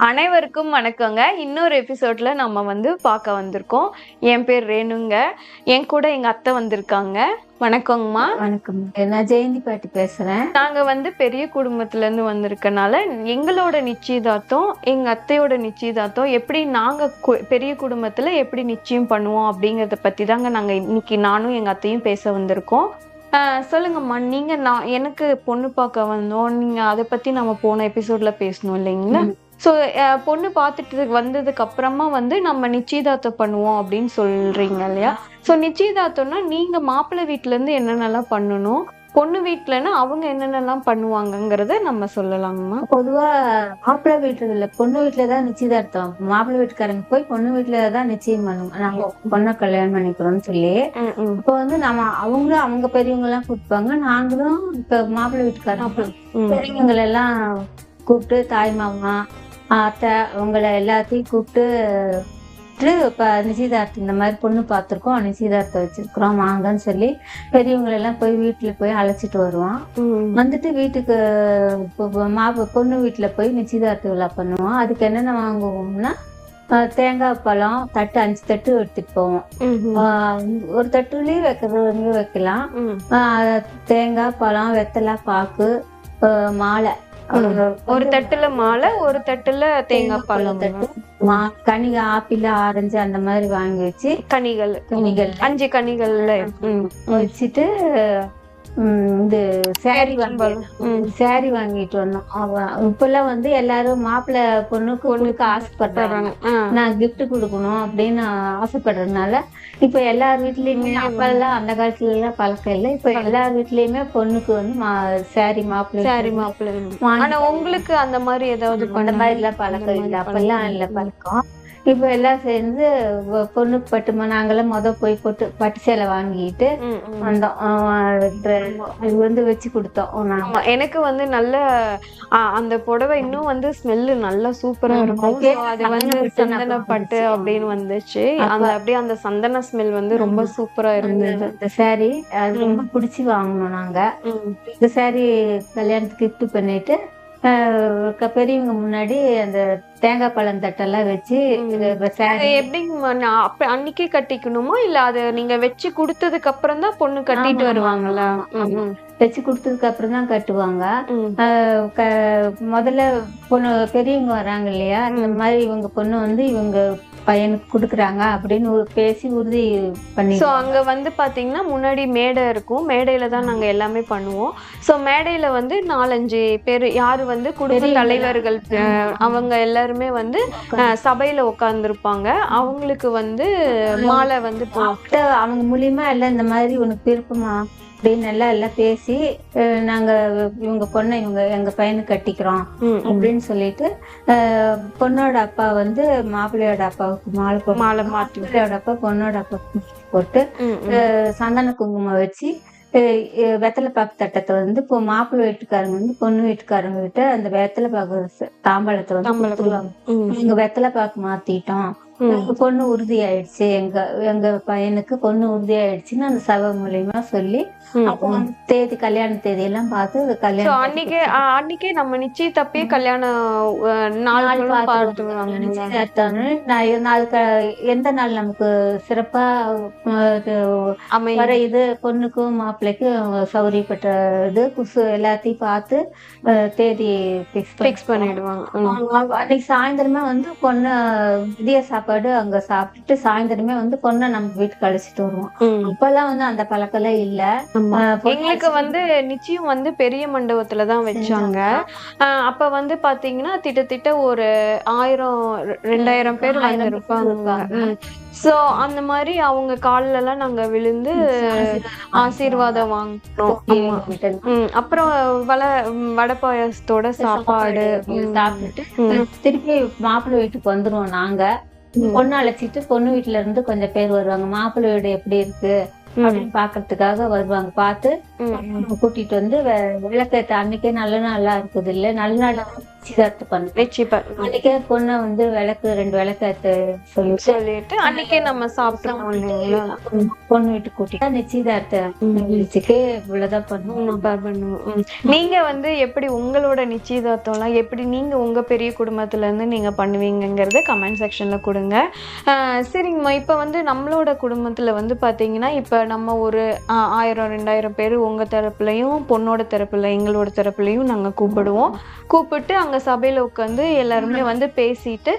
அனைவருக்கும் வணக்கங்க. இன்னொரு எபிசோட்ல நம்ம பார்க்க வந்திருக்கோம். என் பேர் ரேணுங்க. என் கூட எங்க அத்தை வந்திருக்காங்க. வணக்கங்கம்மா. வணக்கம். நான் ஜெயந்தி பாட்டி பேசுறேன். நாங்க பெரிய குடும்பத்துல இருந்து வந்திருக்கனால எங்களோட நிச்சயதார்த்தம், எங்க அத்தையோட நிச்சயதார்த்தம் எப்படி நாங்க பெரிய குடும்பத்துல எப்படி நிச்சயம் பண்ணுவோம் அப்படிங்கறத பத்தி தாங்க நாங்க இன்னைக்கு நானும் எங்க அத்தையும் பேச வந்திருக்கோம். சொல்லுங்கம்மா, நீங்க எனக்கு பொண்ணு பார்க்க வந்தோம். நீங்க அதை பத்தி நம்ம போன எபிசோட்ல பேசணும் இல்லைங்களா? ஸோ பொண்ணு பார்த்துட்டு வந்ததுக்கு அப்புறமா நம்ம நிச்சயதார்த்தம் பண்ணுவோம் அப்படின்னு சொல்றீங்க இல்லையா? ஸோ நிச்சயதார்த்தம்னா நீங்க மாப்பிள்ளை வீட்டுல இருந்து என்னென்னலாம் பண்ணணும், பொண்ணு வீட்டுலன்னா அவங்க என்னென்னலாம் பண்ணுவாங்கங்கிறத நம்ம சொல்லலாங்கம்மா. பொதுவா மாப்பிள்ளை வீட்டுல பொண்ணு வீட்டுலதான் நிச்சயதார்த்தம். மாப்பிள்ளை வீட்டுக்காரங்க போய் பொண்ணு வீட்டுலதான் நிச்சயம் பண்ணுவோம். நாங்க பொண்ணை கல்யாணம் பண்ணிக்கிறோம்னு சொல்லி இப்ப நம்ம அவங்களும் அவங்க பெரியவங்க எல்லாம் கூப்பிப்பாங்க. நாங்களும் இப்ப மாப்பிள்ளை வீட்டுக்காரங்க பெரியவங்களை எல்லாம் கூப்பிட்டு தாய் மாமா அத்தை அவங்களை எல்லாத்தையும் கூப்பிட்டு இப்ப நிச்சயதார்த்தம் இந்த மாதிரி பொண்ணு பார்த்துருக்கோம், நிச்சயதார்த்தம் வச்சிருக்கிறோம் வாங்கன்னு சொல்லி பெரியவங்களெல்லாம் போய் வீட்டுல போய் அழைச்சிட்டு வருவோம். வந்துட்டு வீட்டுக்கு பொண்ணு வீட்டுல போய் நிச்சயதார்த்த விழா பண்ணுவோம். அதுக்கு என்னென்ன வாங்குவோம்னா தேங்காய் பழம் தட்டு 5 தட்டு எடுத்துட்டு போவோம். ஒரு தட்டுலயும் வைக்கிறது வைக்கலாம். தேங்காய் பழம் வெத்தலை பாக்கு மாலை, ஒரு தட்டுல மாலை, ஒரு தட்டுல தேங்காய் பழம், கனிகள் ஆப்பிள் ஆரஞ்சு அந்த மாதிரி வாங்கி வச்சு கனிகள் 5 கனிகள்ல வச்சுட்டு இது சாரி வாங்கிட்டு வந்தோம். இப்பெல்லாம் எல்லாரும் மாப்பிள்ளை பொண்ணுக்கு ஆசைப்படுறாங்க. நான் கிஃப்ட் கொடுக்கணும் அப்படின்னு ஆசைப்படுறதுனால இப்ப எல்லார் வீட்லயுமே, அப்பெல்லாம் அந்த காலத்துல எல்லாம் பழக்கம் இல்லை, இப்ப எல்லார் வீட்லயுமே பொண்ணுக்கு சாரி மாப்பிள்ளை. ஆனா உங்களுக்கு அந்த மாதிரி ஏதாவது அந்த மாதிரி எல்லாம் பழக்கம் இல்லை, அப்பெல்லாம் இல்லை பழக்கம். இப்ப எல்லாம் சேர்ந்து பொண்ணுக்கு பட்டுமா நாங்கெல்லாம் போய் பட்டு சேலை வாங்கிட்டு வந்தோம். அது வச்சு கொடுத்தோம். எனக்கு நல்ல அந்த புடவை இன்னும் ஸ்மெல்லு நல்லா சூப்பரா இருக்கும். அது சந்தன பட்டு அப்படின்னு வந்துச்சு. அப்படியே அந்த சந்தன ஸ்மெல் ரொம்ப சூப்பரா இருந்தது. இந்த சாரி அது ரொம்ப பிடிச்சி வாங்கணும். நாங்க இந்த சாரி கல்யாணத்துக்கு கிஃப்ட் பண்ணிட்டு பெரியவங்க முன்னாடி அந்த தேங்காய் பழம் தட்டெல்லாம் வச்சு எப்படி அன்னைக்கே கட்டிக்கணுமா, இல்ல அது நீங்க வச்சு குடுத்ததுக்கு அப்புறம் தான் பொண்ணு கட்டிட்டு வருவாங்களா? வச்சு குடுத்ததுக்கு அப்புறம் தான் கட்டுவாங்க. முதல்ல பொண்ணு பெரியவங்க வராங்க இல்லையா, இந்த மாதிரி இவங்க பொண்ணு இவங்க பையனுக்கு குடுக்குறாங்க அப்படின்னு பேசி உறுதி பண்ணி. ஸோ அங்க பாத்தீங்கன்னா முன்னாடி மேடை இருக்கும். மேடையில தான் நாங்க எல்லாமே பண்ணுவோம். ஸோ மேடையில 4-5 பேர் யாரு குடும்ப தலைவர்கள் அவங்க எல்லாருமே சபையில உட்கார்ந்துருப்பாங்க. அவங்களுக்கு மாலை அவங்க மூலியமா எல்லாம் இந்த மாதிரி உனக்கு விருப்பமா அப்படின்னு எல்லாம் பேசி நாங்க இவங்க பொண்ணை எங்க பையனுக்கு கட்டிக்கிறோம் அப்படின்னு சொல்லிட்டு பொண்ணோட அப்பா மாப்பிள்ளையோட அப்பாவுக்கு மாலை மாப்பிள்ளையோட அப்பா பொண்ணோட அப்பா போட்டு சந்தன குங்குமம் வச்சு வெத்தலை பாக்கு தட்டத்தை இப்போ மாப்பிள்ளை வீட்டுக்காரங்க பொண்ணு வீட்டுக்காரங்க கிட்ட அந்த வெத்தலை பாக்கு தாம்பாளத்தை கொடுத்துருவாங்க. எங்க வெத்தலை பாக்கு மாத்திட்டோம், பொண்ணு உறுதி ஆயிடுச்சு, எங்க பையனுக்கு பொண்ணு உறுதி ஆயிடுச்சுன்னு அந்த சபை மூலியமா சொல்லி அப்போ தேதி கல்யாண தேதி எல்லாம் பார்த்து கல்யாணம் அன்னைக்கே நம்ம நிச்சயத்தப்பே கல்யாணம் எந்த நாள் நமக்கு சிறப்பா வர இது பொண்ணுக்கும் மாப்பிள்ளைக்கும் சௌரியப்பட்ட இது எல்லாத்தையும் பார்த்து தேதி பிக்ஸ் பண்ணிடுவாங்க. அன்னைக்கு சாயந்தரமே பொண்ணு விதிய சாப்பாடு அங்க சாப்பிட்டுட்டு சாயந்தரமே பொண்ணை நம்ம வீட்டுக்கு அழைச்சிட்டு வருவோம். இப்பெல்லாம் அந்த பழக்கம் இல்ல. எங்களுக்கு நிச்சயம் பெரிய மண்டபத்துலதான் வச்சாங்க. அப்ப பாத்தீங்கன்னா கிட்டத்தட்ட ஒரு 1000-2000 பேர் இருப்பாங்க. சோ அந்த மாதிரி அவங்க கால்ல எல்லாம் நாங்க விழுந்து ஆசீர்வாதம் வாங்கினோம். அப்புறம் வடை பாயாசத்தோட சாப்பாடு சாப்பிட்டுட்டு திருப்பி மாப்பிள்ளை வீட்டுக்கு வந்துருவோம். நாங்க பொண்ணு அழைச்சிட்டு பொண்ணு வீட்டுல இருந்து கொஞ்சம் பேர் வருவாங்க. மாப்பிள்ளை வீடு எப்படி இருக்கு அப்படின்னு பாக்குறதுக்காக வருவாங்க. பார்த்து கூட்டிட்டு விளக்கேத்த அன்னைக்கே நல்ல நாளா இருக்குது இல்ல, நல்ல நாள் நிச்சயதார்த்தம் பண்ணுவோம். நிச்சயப்பா அன்னைக்கே பொண்ணை வந்து ரெண்டு விளக்கு சொல்லிட்டு அன்னைக்கே நம்ம சாப்பிட்டுருவோம் இல்லைங்களா? பொண்ணு வீட்டு கூட்டிட்டு நிச்சயதார்த்தம் நிகழ்ச்சிக்கு இவ்வளவுதான் பண்ணுவோம். பண்ணுவோம். நீங்க வந்து எப்படி உங்களோட நிச்சயதார்த்தம் எல்லாம் எப்படி நீங்க உங்க பெரிய குடும்பத்துல இருந்து நீங்க பண்ணுவீங்கங்கறத கமெண்ட் செக்ஷன்ல கொடுங்க. சரிங்கம்மா, இப்ப வந்து நம்மளோட குடும்பத்துல வந்து பாத்தீங்கன்னா இப்ப நம்ம ஒரு 1000-2000 பேர் உங்க தரப்புலையும் பொண்ணோட தரப்புல எங்களோட தரப்புலையும் நாங்க கூப்பிட்டு அங்க சபையில உட்காந்து எல்லாருமே வந்து பேசிட்டு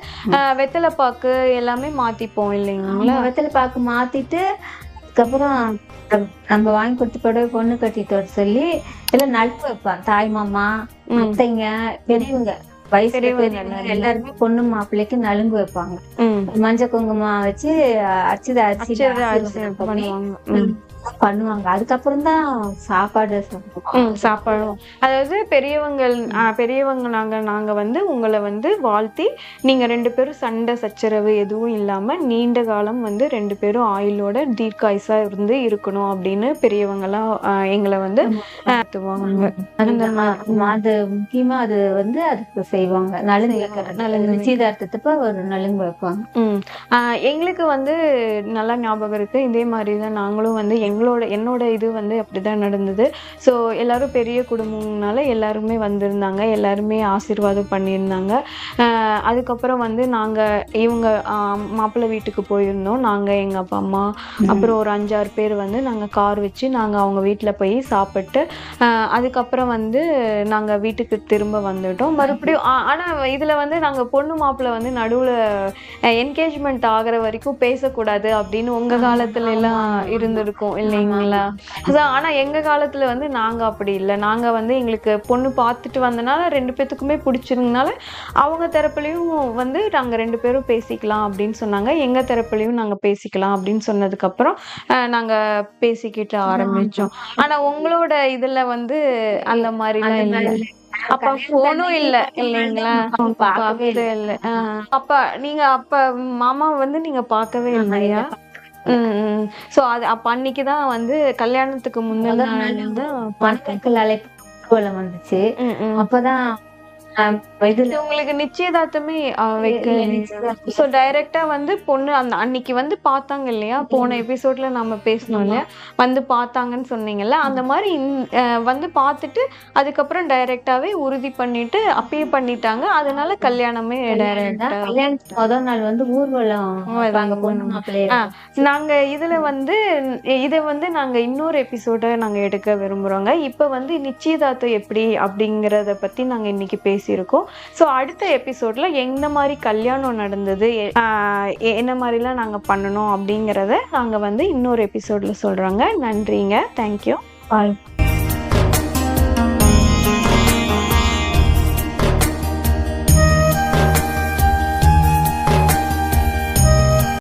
வெத்தலை பாக்கு எல்லாமே மாத்திப்போம் இல்லைங்களா? வெத்தலை பாக்கு மாத்திட்டு அதுக்கப்புறம் நம்ம வாங்கி கொடுத்து போட பொண்ணு கட்டிட்டு வர சொல்லி எல்லாம் நலுங்கு வைப்பான். தாய் மாமா, அத்தைங்க, பெரியவங்க, வயசு பெரியவங்க எல்லாருமே பொண்ணு மாப்பிள்ளைக்கு நலுங்கு வைப்பாங்க. மஞ்சள் குங்குமம் வச்சு பண்ணுவாங்க. அதுக்கப்புறம் தான் சாப்பாடும். அதாவது பெரியவங்க நாங்க வந்து உங்களை வந்து வாழ்த்தி நீங்க 2 பேரும் சண்டை சச்சரவு எதுவும் இல்லாம நீண்ட காலம் வந்து 2 பேரும் ஆயுளோட தீர்க்காயுசா இருந்து இருக்கணும் அப்படின்னு பெரியவங்க எல்லாம் எங்களை வந்து அது முக்கியமா அது வந்து அதுக்கு செய்வாங்க. நலுங்கு நிச்சயதார்த்தத்துக்கு ஒரு நலுங்கு வைப்பாங்க. எங்களுக்கு வந்து நல்லா ஞாபகம் இருக்கு. இதே மாதிரிதான் நாங்களும் வந்து என்னோட இது வந்து அப்படிதான் நடந்தது. ஸோ எல்லாரும் பெரிய குடும்பம்னால எல்லாருமே வந்திருந்தாங்க, எல்லாருமே ஆசீர்வாதம் பண்ணியிருந்தாங்க. அதுக்கப்புறம் வந்து இவங்க மாப்பிள்ளை வீட்டுக்கு போயிருந்தோம். நாங்க எங்க அப்பா அம்மா அப்புறம் ஒரு 5-6 பேர் வந்து நாங்க கார் வச்சு நாங்க அவங்க வீட்டுல போய் சாப்பிட்டு அதுக்கப்புறம் வந்து நாங்க வீட்டுக்கு திரும்ப வந்துட்டோம் மறுபடியும். ஆனா இதுல வந்து நாங்க பொண்ணு மாப்பிள்ளை வந்து நடுவுல என்கேஜ்மெண்ட் ஆகிற வரைக்கும் பேசக்கூடாது அப்படின்னு உங்க காலத்துல எல்லாம் இருந்திருக்கும் இல்லைங்களா? ஆனா எங்க காலத்துல வந்து நாங்க அப்படி இல்லை. நாங்க வந்து எங்களுக்கு பொண்ணு பார்த்துட்டு வந்தனால 2 பேத்துக்குமே பிடிச்சிருந்தனால அவங்க தரப்புலையும் வந்து நாங்க 2 பேரும் பேசிக்கலாம் அப்படின்னு சொன்னாங்க. எங்க தரப்புலையும் நாங்க பேசிக்கலாம் அப்படின்னு சொன்னதுக்கு அப்புறம் நாங்க பேசிக்கிட்டு ஆரம்பிச்சோம். ஆனா உங்களோட இதுல வந்து அந்த மாதிரி எல்லாம் இல்லை. அப்ப போனும் இல்லைங்களா? பார்க்கவே இல்லை. அப்ப மாமா வந்து நீங்க பார்க்கவே இல்லையா? சோ அது அப்ப அன்னைக்குதான் வந்து கல்யாணத்துக்கு முன்னாடி அழைப்பு வந்துச்சு. அப்பதான் உங்களுக்கு நிச்சயதார்த்தமே சோ டைரக்டா வந்து பொண்ணு அன்னைக்கு வந்து பார்த்தாங்க இல்லையா? போன எபிசோட்ல நம்ம பேசணும் இல்லையா? வந்து பார்த்தாங்கன்னு சொன்னீங்கல்ல, அந்த மாதிரி வந்து பார்த்துட்டு அதுக்கப்புறம் டைரக்டாவே உறுதி பண்ணிட்டு அப்பயே பண்ணிட்டாங்க. அதனால கல்யாணமே டைரக்டா. கல்யாணத்துக்கு முதல் நாள் வந்து ஊர்வலம் நாங்க இதுல வந்து இதை வந்து நாங்க இன்னொரு எபிசோட நாங்க எடுக்க விரும்புறோங்க. இப்ப வந்து நிச்சயதார்த்தம் எப்படி அப்படிங்கறத பத்தி நாங்க இன்னைக்கு பேசியிருக்கோம். ஸோ அடுத்த எபிசோட்ல எந்த மாதிரி கல்யாணம் நடந்தது, என்ன மாதிரிலாம் நாங்க பண்ணணும் அப்படிங்கறத நாங்க வந்து இன்னொரு எபிசோட்ல சொல்றோங்க. நன்றிங்க. தேங்க்யூ.